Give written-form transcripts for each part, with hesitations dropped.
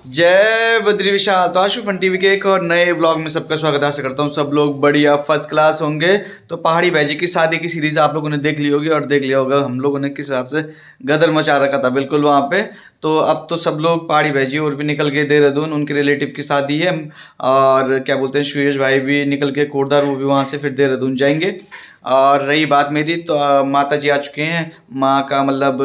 जय बद्री विशाल। तो आशु fun TV के एक और नए ब्लॉग में सबका स्वागत आशा करता हूँ सब लोग बढ़िया फर्स्ट क्लास होंगे। तो पहाड़ी भाईजी की शादी की सीरीज आप लोगों ने देख ली होगी और देख लिया होगा हम लोगों ने किस हिसाब से गदर मचा रखा था बिल्कुल वहाँ पे। तो अब तो सब लोग पहाड़ी भाईजी और भी निकल गए देहरादून, उनके रिलेटिव की शादी है। और क्या बोलते हैं सुयश भाई भी निकल के कोटदार, वो भी वहाँ से फिर देहरादून जाएंगे। और रही बात मेरी तो माता जी आ चुके हैं। माँ का मतलब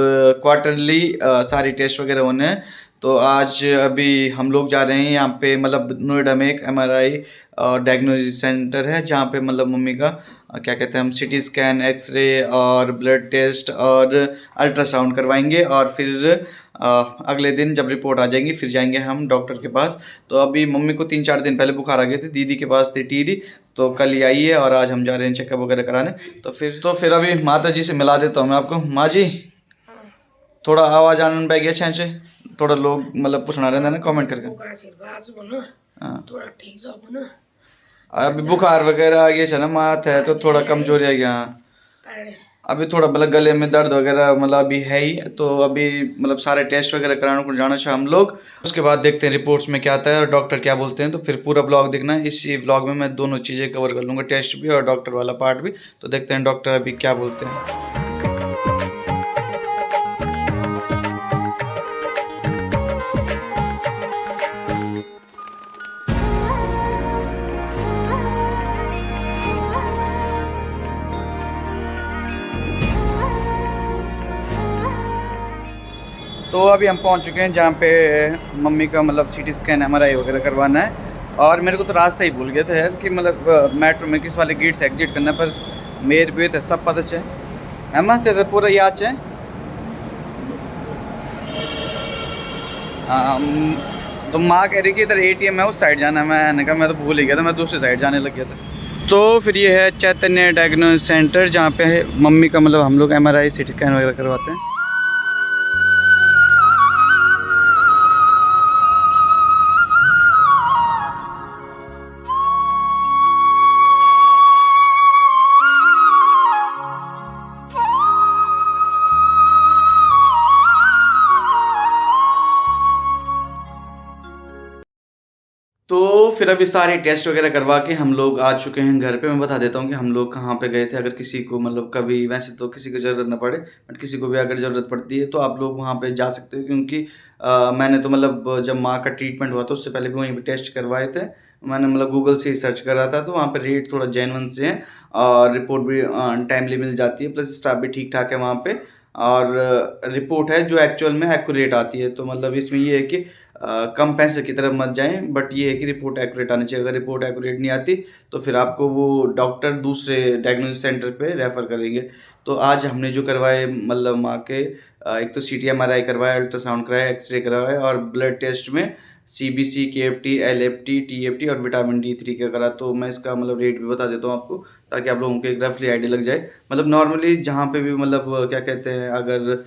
क्वार्टरली सारी टेस्ट वगैरह होने हैं। तो आज अभी हम लोग जा रहे हैं यहाँ पे, मतलब नोएडा में एक एमआरआई और डायग्नोसिस सेंटर है जहाँ पे मतलब मम्मी का क्या कहते हैं हम सीटी स्कैन, एक्सरे और ब्लड टेस्ट और अल्ट्रासाउंड करवाएंगे। और फिर अगले दिन जब रिपोर्ट आ जाएंगी फिर जाएंगे हम डॉक्टर के पास। तो अभी मम्मी को 3-4 दिन पहले बुखार आ गए थे, दीदी के पास थी टीरी, तो कल ही आई है और आज हम जा रहे हैं चेकअप वगैरह कराने। तो फिर अभी माता जी से मिला देता हूँ मैं आपको। माँ जी, थोड़ा आवाज़ आने पे गया छे, थोड़ा लोग मतलब पूछना रहता है ना कमेंट करके। हाँ, थोड़ा ठीक जाओ ना। अभी बुखार वगैरह आ गया है ना, माथ है तो थोड़ा कमजोरी आ गया। हाँ, अभी थोड़ा मतलब गले में दर्द वगैरह मतलब अभी है ही, तो अभी मतलब सारे टेस्ट वगैरह कराने को जाना चाहिए हम लोग। उसके बाद देखते हैं रिपोर्ट्स में क्या आता है और डॉक्टर क्या बोलते हैं। तो फिर पूरा ब्लॉग देखना है, इसी ब्लॉग में मैं दोनों चीज़ें कवर कर लूँगा, टेस्ट भी और डॉक्टर वाला पार्ट भी। तो देखते हैं डॉक्टर अभी क्या बोलते हैं। तो अभी हम पहुंच चुके हैं जहाँ पे मम्मी का मतलब सीटी स्कैन, एमआरआई वगैरह करवाना है। और मेरे को तो रास्ता ही भूल गया था यार कि मतलब मेट्रो में किस वाले गेट से एग्जिट करना है, पर मेरे भी तो सब पता है। एमा तेरे पूरा याद है। तो माँ कह रही कि इधर एटीएम है उस साइड जाना है, मैंने कहा मैं तो भूल ही गया था, मैं दूसरी साइड जाने लग गया था। तो फिर ये है चैतन्य डायग्नोसिस सेंटर जहाँ पे मम्मी का मतलब हम लोग एमआरआई सीटी स्कैन वगैरह करवाते हैं। तो फिर अभी सारे टेस्ट वगैरह करवा के हम लोग आ चुके हैं घर पे। मैं बता देता हूँ कि हम लोग कहाँ पे गए थे, अगर किसी को मतलब कभी, वैसे तो किसी को ज़रूरत ना पड़े बट किसी को भी अगर ज़रूरत पड़ती है तो आप लोग वहाँ पे जा सकते हो। क्योंकि मैंने तो मतलब जब माँ का ट्रीटमेंट हुआ था उससे पहले भी वहीं पे टेस्ट करवाए थे। मैंने मतलब गूगल से ही सर्च करा था, तो वहाँ पर रेट थोड़ा जेन्युइन से हैं और रिपोर्ट भी टाइमली मिल जाती है, प्लस स्टाफ भी ठीक ठाक है वहाँ पर। और रिपोर्ट है जो एक्चुअल में एक्यूरेट आती है। तो मतलब इसमें ये है कि कम पैसे की तरफ मत जाएं, बट ये है कि रिपोर्ट एक्यूरेट आनी चाहिए। अगर रिपोर्ट एक्यूरेट नहीं आती तो फिर आपको वो डॉक्टर दूसरे डायग्नोसिस सेंटर पे रेफ़र करेंगे। तो आज हमने जो करवाए मतलब माँ के एक तो सीटी एमआरआई करवाया, अल्ट्रासाउंड कराया, एक्सरे करवाया और ब्लड टेस्ट में सीबीसी, केएफटी, एलएफटी, टीएफटी और विटामिन D3 का करा। तो मैं इसका मतलब रेट भी बता देता हूँ आपको, ताकि आप लोगों को एक रफली आइडिया लग जाए। मतलब नॉर्मली जहाँ पे भी मतलब क्या कहते हैं, अगर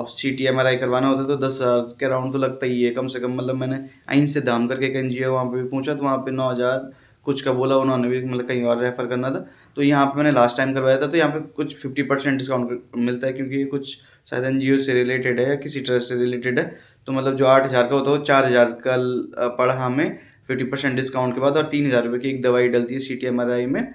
सीटी एमआरआई करवाना होता है तो 10,000 के अराउंड तो लगता ही है कम से कम। मतलब मैंने आइन से दाम करके एक एनजीओ वहाँ पे भी पूछा तो वहाँ पे 9,000 कुछ का बोला उन्होंने भी, मतलब कहीं और रेफ़र करना था। तो यहाँ पे मैंने लास्ट टाइम करवाया था तो यहाँ पे कुछ 50% डिस्काउंट मिलता है, क्योंकि ये कुछ शायद एनजीओ से रिलेटेड है या किसी ट्रस्ट से रिलेटेड है। तो मतलब जो 8,000 का होता है वो 4,000 का पड़ा हमें 50% डिस्काउंट के बाद। और 3,000 रुपये की एक दवाई डलती है सीटी एमआरआई में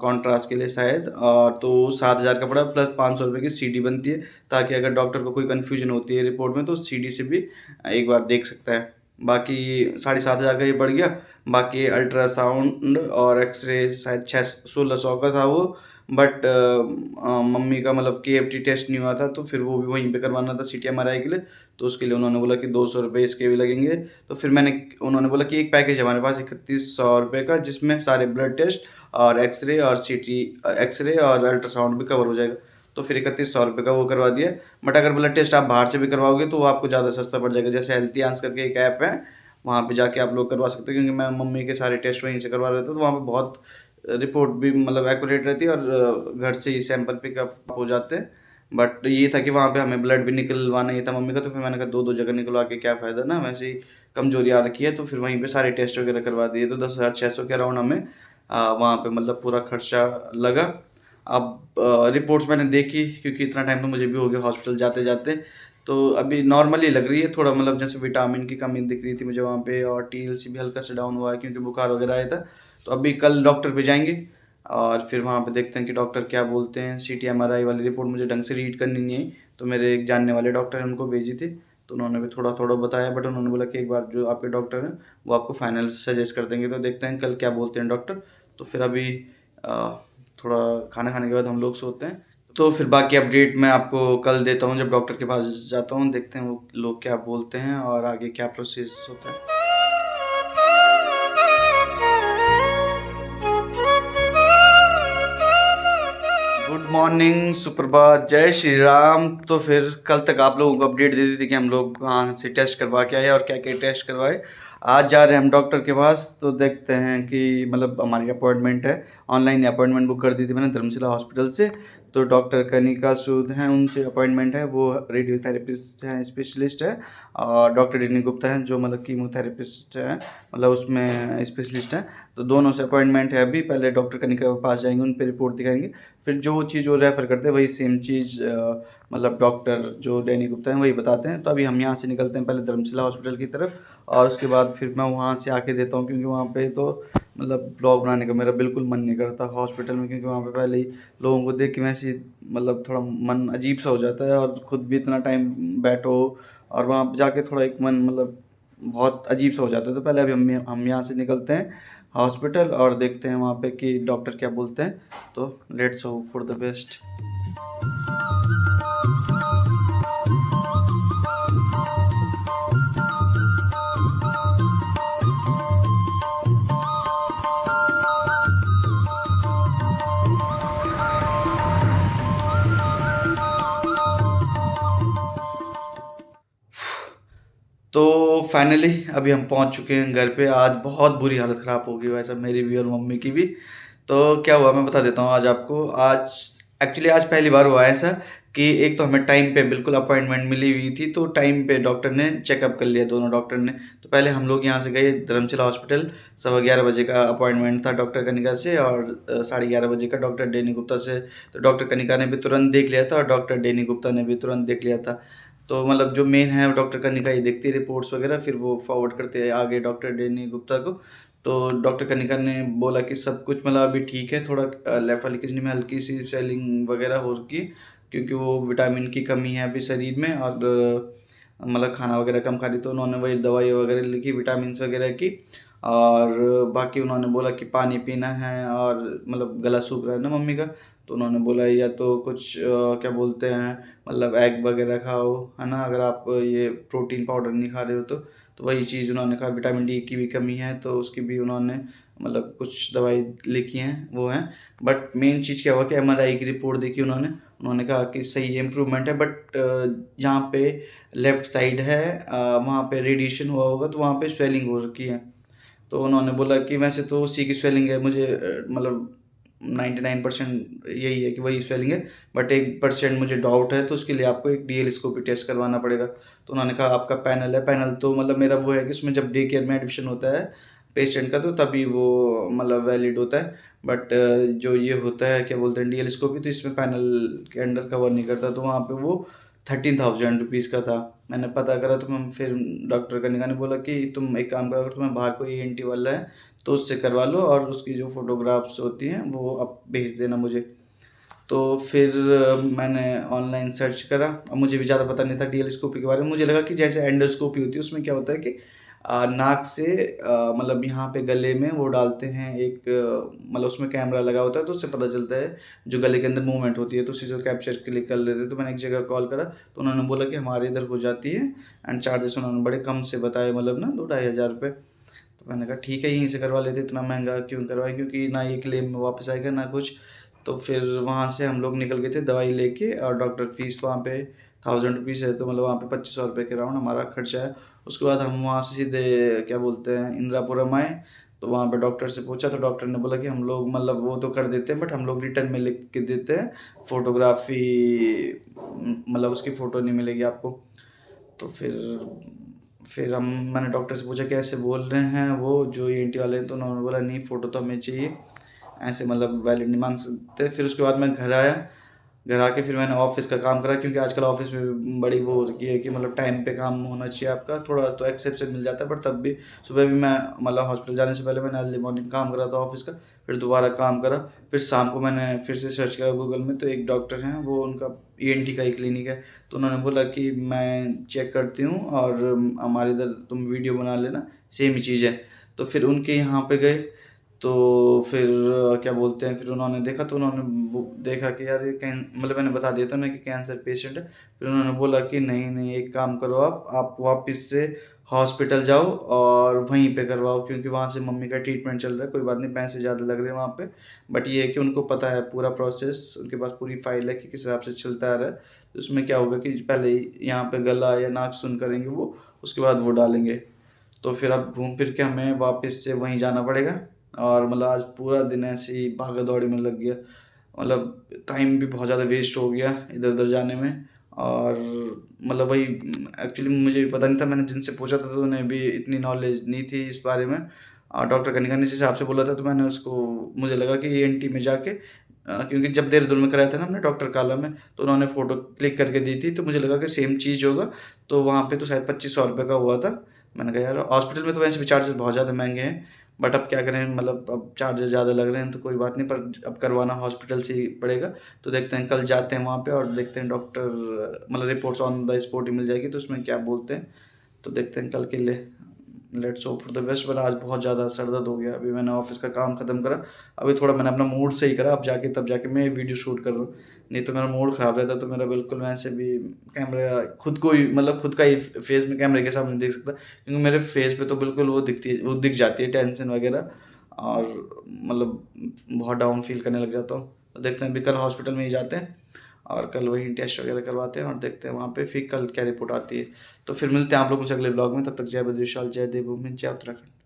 कॉन्ट्रास्ट के लिए शायद। और तो 7,000 का पड़ा, प्लस 500 रुपये की सीडी बनती है, ताकि अगर डॉक्टर को कोई कन्फ्यूजन होती है रिपोर्ट में तो सीडी से भी एक बार देख सकता है। बाकी 7,500 का ये पड़ गया। बाकी अल्ट्रासाउंड और एक्सरे शायद 1600 का था वो। बट मम्मी का मतलब केएफटी टेस्ट नहीं हुआ था तो फिर वो भी वहीं पे करवाना था सीटी एमआरआई के लिए। तो उसके लिए उन्होंने बोला कि 200 रुपये इसके भी लगेंगे। तो फिर उन्होंने बोला कि एक पैकेज हमारे पास 3100 रुपये का, जिसमें सारे ब्लड टेस्ट और एक्सरे और सीटी, एक्सरे और अल्ट्रासाउंड भी कवर हो जाएगा। तो फिर 3100 रुपये का वो करवा दिया। बट अगर ब्लड टेस्ट आप बाहर से भी करवाओगे तो वो आपको ज़्यादा सस्ता पड़ जाएगा। जैसे हेल्थियांस करके एक ऐप है, वहाँ पे जाके आप लोग करवा सकते हो। क्योंकि मैं मम्मी के सारे टेस्ट वहीं से करवा रहा था, तो वहाँ पे बहुत रिपोर्ट भी मतलब एक्यूरेट रहती है और घर से ही सैंपल पिकअप हो जाते हैं। बट ये था कि वहाँ पे हमें ब्लड भी निकलवाना ही था मम्मी का, तो फिर मैंने कहा दो दो जगह निकलवा के क्या फ़ायदा ना, वैसे ही कमजोरी आ रखी है। तो फिर वहीं पे सारे टेस्ट वगैरह करवा दिए। तो 10,600 के अराउंड हमें वहाँ पे मतलब पूरा खर्चा लगा। अब रिपोर्ट्स मैंने देखी, क्योंकि इतना टाइम तो मुझे भी हो गया हॉस्पिटल जाते जाते। तो अभी नॉर्मल ही लग रही है, थोड़ा मतलब जैसे विटामिन की कमी दिख रही थी मुझे वहाँ पे, और टीएलसी भी हल्का सा डाउन हुआ है क्योंकि बुखार वगैरह आया था। तो अभी कल डॉक्टर पे जाएँगे और फिर वहाँ पे देखते हैं कि डॉक्टर क्या बोलते हैं। सीटी एमआरआई वाली रिपोर्ट मुझे ढंग से रीड करनी नहीं आई, तो मेरे एक जानने वाले डॉक्टर हैं उनको भेजी थी, तो उन्होंने भी थोड़ा-थोड़ा बताया, बट उन्होंने बोला कि एक बार जो आपके डॉक्टर हैं वो आपको फाइनल सजेस्ट कर देंगे। तो देखते हैं कल क्या बोलते हैं डॉक्टर। तो फिर अभी थोड़ा खाना खाने के बाद हम लोग सोते हैं। तो फिर बाकी अपडेट मैं आपको कल देता हूँ जब डॉक्टर के पास जाता हूँ, देखते हैं वो लोग क्या बोलते हैं और आगे क्या प्रोसेस होता है। गुड मॉर्निंग, सुप्रभात, जय श्री राम। तो फिर कल तक आप लोगों को अपडेट दे दी थी कि हम लोग कहाँ से टेस्ट करवा के आए और क्या-क्या टेस्ट करवाए। आज जा रहे हैं हम डॉक्टर के पास, तो देखते हैं कि मतलब हमारी अपॉइंटमेंट है, ऑनलाइन अपॉइंटमेंट बुक कर दी थी मैंने धर्मशिला हॉस्पिटल से। तो डॉक्टर कनिका सूद हैं, उनसे अपॉइंटमेंट है, वो रेडियोथेरेपिस्ट हैं, स्पेशलिस्ट है। और डॉक्टर डी गुप्ता हैं जो मतलब कीमोथेरेपिस्ट हैं, मतलब उसमें स्पेशलिस्ट हैं। तो दोनों से अपॉइंटमेंट है अभी। पहले डॉक्टर कनिका के पास जाएँगे, उन पे रिपोर्ट दिखाएँगे, फिर जो वो चीज़ वो रेफ़र करते हैं वही सेम चीज़ मतलब डॉक्टर जो डैनी गुप्ता हैं वही बताते हैं। तो अभी हम यहाँ से निकलते हैं पहले धर्मशिला हॉस्पिटल की तरफ, और उसके बाद फिर मैं वहाँ से आके देता हूँ, क्योंकि वहाँ पे तो मतलब ब्लॉग बनाने का मेरा बिल्कुल मन नहीं करता हॉस्पिटल में, क्योंकि वहाँ पे पहले ही लोगों को देख के वैसे ही मतलब थोड़ा मन अजीब सा हो जाता है, और खुद भी इतना टाइम बैठो और वहाँ पे जाके थोड़ा एक मन मतलब बहुत अजीब सा हो जाता है। तो पहले अभी हम यहाँ से निकलते हैं हॉस्पिटल और देखते हैं वहाँ पे कि डॉक्टर क्या बोलते हैं। तो let's hope for the best. तो फाइनली अभी हम पहुंच चुके हैं घर पे। आज बहुत बुरी हालत ख़राब हो गई वैसे मेरी भी और मम्मी की भी। तो क्या हुआ मैं बता देता हूँ आज आपको। आज एक्चुअली आज पहली बार हुआ है ऐसा कि एक तो हमें टाइम पे बिल्कुल अपॉइंटमेंट मिली हुई थी, तो टाइम पे डॉक्टर ने चेकअप कर लिया, दोनों डॉक्टर ने। तो पहले हम लोग यहाँ से गए धर्मशिला हॉस्पिटल, 11:15 बजे का अपॉइंटमेंट था डॉक्टर कनिका से, और 11:30 बजे का डॉक्टर डेनी गुप्ता से। तो डॉक्टर कनिका ने भी तुरंत देख लिया था और डॉक्टर डेनी गुप्ता ने भी तुरंत देख लिया था। तो मतलब जो मेन है डॉक्टर कनिका ही देखती है रिपोर्ट्स वगैरह, फिर वो फॉरवर्ड करते हैं आगे डॉक्टर डेनी गुप्ता को। तो डॉक्टर कनिका ने बोला कि सब कुछ मतलब अभी ठीक है, थोड़ा लेफ्ट वाली किडनी में हल्की सी स्वेलिंग वगैरह हो रखी है, क्योंकि वो विटामिन की कमी है अभी शरीर में, और मतलब खाना वगैरह कम खा रही, तो उन्होंने वही दवाई वगैरह लिखी विटामिन्स वगैरह की। और बाकी उन्होंने बोला कि पानी पीना है, और मतलब गला सूख रहा है ना मम्मी का, तो उन्होंने बोला या तो कुछ क्या बोलते हैं मतलब एग वगैरह खाओ, है ना, अगर आप ये प्रोटीन पाउडर नहीं खा रहे हो तो वही चीज़ उन्होंने कहा। विटामिन डी की भी कमी है तो उसकी भी उन्होंने मतलब कुछ दवाई लिखी हैं, वो हैं। बट मेन चीज़ क्या हुआ कि एमआरआई की रिपोर्ट देखी उन्होंने, उन्होंने कहा कि सही इम्प्रूवमेंट है, बट जहाँ पे लेफ़्ट साइड है वहाँ पे रेडिएशन हुआ होगा, तो वहाँ पे स्वेलिंग हो रखी है। तो उन्होंने बोला कि वैसे तो उसी की स्वेलिंग है, मुझे मतलब 99% यही है कि वही स्वेलिंग है, बट 1% मुझे डाउट है, तो उसके लिए आपको एक डीएलस्कोपी टेस्ट करवाना पड़ेगा। तो उन्होंने कहा आपका पैनल है, पैनल तो मतलब मेरा वो है कि उसमें जब डे केयर में एडमिशन होता है पेशेंट का, तो तभी वो मतलब वैलिड होता है। बट जो ये होता है क्या बोलते हैं डीएलस्कोपी, तो इसमें पैनल के अंडर कवर नहीं करता, तो वहाँ पे वो 13,000 रुपीज़ का था। मैंने पता करा तो मैं फिर डॉक्टर कनिका ने बोला कि तुम एक काम करो, अगर तुम्हें बाहर कोई ईएनटी वाला है तो उससे करवा लो, और उसकी जो फ़ोटोग्राफ्स होती हैं वो आप भेज देना मुझे। तो फिर मैंने ऑनलाइन सर्च करा। अब मुझे भी ज़्यादा पता नहीं था डीएलस्कोपी के बारे में। मुझे लगा कि जैसे एंडोस्कोपी होती है, उसमें क्या होता है कि नाक से मतलब यहाँ पे गले में वो डालते हैं एक मतलब उसमें कैमरा लगा होता है, तो उससे पता चलता है जो गले के अंदर मूवमेंट होती है, तो उसी को कैप्चर क्लिक कर लेते हैं। तो मैंने एक जगह कॉल करा, तो उन्होंने बोला कि हमारे इधर हो जाती है, एंड चार्जेस उन्होंने बड़े कम से बताए, मतलब ना 2-2,500 रुपये। तो मैंने कहा ठीक है यहीं से करवा लेते, इतना महंगा क्यों करवाएं, क्योंकि ना ये क्लेम में वापस आएगा ना कुछ। तो फिर वहाँ से हम लोग निकल गए थे दवाई लेके, और डॉक्टर फीस वहाँ पे 1000 रुपीज़ है, तो मतलब वहाँ पे 2500 रुपये के राउंड हमारा खर्चा है। उसके बाद हम वहाँ से सीधे क्या बोलते हैं इंदिरापुरम आए। तो वहाँ पे डॉक्टर से पूछा, तो डॉक्टर ने बोला कि हम लोग मतलब वो तो कर देते हैं, बट हम लोग रिटर्न में लिख के देते हैं, फ़ोटोग्राफ़ी मतलब उसकी फ़ोटो नहीं मिलेगी आपको। तो फिर मैंने डॉक्टर से पूछा कैसे बोल रहे हैं वो जो ईएनटी वाले हैं, तो उन्होंने बोला नहीं फ़ोटो तो हमें चाहिए, ऐसे मतलब वैलिड नहीं मांग सकते। फिर उसके बाद मैं घर आया, घर आके फिर मैंने ऑफ़िस का काम करा, क्योंकि आजकल ऑफ़िस में बड़ी वो हो रखी है कि मतलब टाइम पे काम होना चाहिए आपका, थोड़ा तो एक्सेप्शन मिल जाता है, बट तब भी सुबह भी मैं मतलब हॉस्पिटल जाने से पहले मैंने अर्ली मॉर्निंग काम करा था ऑफ़िस का, फिर दोबारा काम करा, फिर शाम को मैंने फिर से सर्च करा गूगल में, तो एक डॉक्टर हैं, वो उनका ईएनटी का ही क्लिनिक है, तो उन्होंने बोला कि मैं चेक करती हूँ और हमारे इधर तुम वीडियो बना लेना, सेम ही चीज़ है। तो फिर उनके यहाँ पे गए, तो फिर क्या बोलते हैं, फिर उन्होंने देखा, तो उन्होंने वो देखा कि यार ये मतलब मैंने बता दिया था उन्हें कि कैंसर पेशेंट है। फिर उन्होंने बोला कि नहीं, एक काम करो, आप वापस से हॉस्पिटल जाओ और वहीं पे करवाओ, क्योंकि वहाँ से मम्मी का ट्रीटमेंट चल रहा है, कोई बात नहीं, पैसे ज़्यादा लग रहे हैं वहाँ पे, बट ये है कि उनको पता है पूरा प्रोसेस, उनके पास पूरी फाइल है कि किस हिसाब से चलता आ रहा है। तो उसमें क्या होगा कि पहले यहाँ पे गला या नाक सुन करेंगे वो, उसके बाद वो डालेंगे। तो फिर अब घूम फिर के हमें वापस से वहीं जाना पड़ेगा, और मतलब आज पूरा दिन ऐसे ही भागा-दौड़ी में लग गया। मतलब टाइम भी बहुत ज़्यादा वेस्ट हो गया इधर-उधर जाने में, और मतलब वही एक्चुअली मुझे भी पता नहीं था, मैंने जिनसे पूछा था तो उन्हें भी इतनी नॉलेज नहीं थी इस बारे में। डॉक्टर कनिका ने जिस हिसाब से बोला था, तो मैंने उसको, मुझे लगा कि ईएनटी में जाके, क्योंकि जब देहरादून में कराया था ना हमने डॉक्टर काला में, तो उन्होंने फ़ोटो क्लिक करके दी थी, तो मुझे लगा कि सेम चीज़ होगा। तो वहाँ पे तो शायद ₹2500 का हुआ था। मैंने कहा यार हॉस्पिटल में तो वैसे भी चार्जेस बहुत ज़्यादा महँगे हैं, बट अब क्या करें, मतलब अब चार्जेस ज़्यादा लग रहे हैं तो कोई बात नहीं, पर अब करवाना हॉस्पिटल से ही पड़ेगा। तो देखते हैं, कल जाते हैं वहाँ पे और देखते हैं, डॉक्टर मतलब रिपोर्ट्स ऑन द स्पॉट ही मिल जाएगी, तो उसमें क्या बोलते हैं, तो देखते हैं कल के लिए। Let's hope for the best, पर आज बहुत ज़्यादा सर दर्द हो गया। अभी मैंने ऑफिस का काम खत्म करा, अभी थोड़ा मैंने अपना मूड सही करा, अब जाके तब जाके मैं वीडियो शूट कर रहा हूँ। नहीं तो मेरा मूड ख़राब रहता, तो मेरा बिल्कुल वैसे भी कैमरा खुद को ही, मतलब खुद का ही फेस में कैमरे के सामने देख सकता, क्योंकि मेरे फेस पे तो बिल्कुल वो दिखती है, वो दिख जाती है टेंशन वगैरह, और मतलब बहुत डाउन फील करने लग जाता हूँ। तो देखते हैं, अभी कल हॉस्पिटल में ही जाते हैं और कल वहीं टेस्ट वगैरह करवाते हैं और देखते हैं वहाँ पे फिर कल क्या रिपोर्ट आती है। तो फिर मिलते हैं आप लोगों से अगले ब्लॉग में, तब तक जय बद्री विशाल, जय देवभूमि, जय उत्तराखंड।